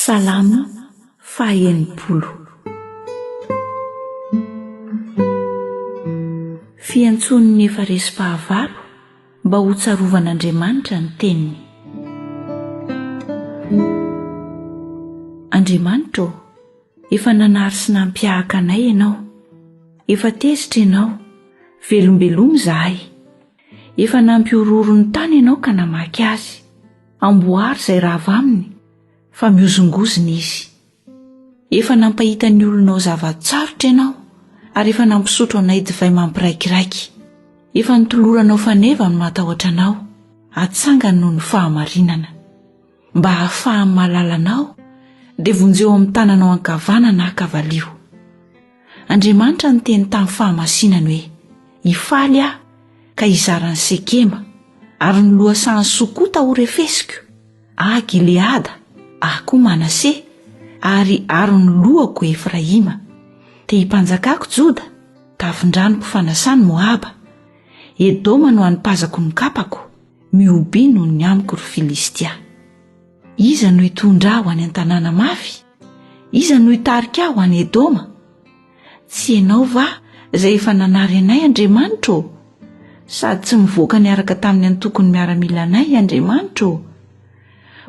Salamo faha-enimpolo. Fiantson'ny efa resy fahavalo mba ho tsarovan'Andriamanitra ny teniny. Andriamanitra, efa nanary sy nampiahaka anay ianao, efa tezitra ianao, velombelomo izahay, efa nampiororo ny tany ianao ka namaky azy, amboary izay rava aminy fa miozongozona izy. Efa nampahita ny olonao zavatsarotra ianao, ary efa nampisotro anay divay mampiraikiraiky. Efa nitoloranao faneva ny matahotra anao, atsangany noho ny fahamarinana. Mba hahafahan'ny mahalala anao, dia vonjeo amin'ny tananao ankavanana kavalio. Andriamanitra ny teny tamin'ny fahamasinany hoe, hifaly aho ka hizaran'ny Sekema, ary ny lohasahan'ny Sokota ho refesiko, Gileada, koa Manase, ary ny lohako Efraima. Te hipanjakako Joda, tavindranoko fanasany Moaba. Edoma no anipazako ny kapako, Mioby no ny amiko ry Filistia. Iza no hitondra aho any an-tanàna mafy? Iza no hitarika aho any Edoma? Tsy ianao va izay efa nanary anay, Andriamanitra? Sady tsy mivoaka niaraka tamin'ny antokony miaramila anay, Andriamanitra?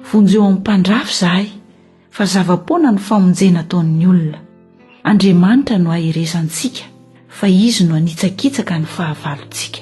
Vonjeo amin'ny mpandrafy izahay, fa zava-poana ny famonjena ataon'ny olona. Andriamanitra no haherezantsika, fa izy no hanitsakitsaka ny fahavalontsika.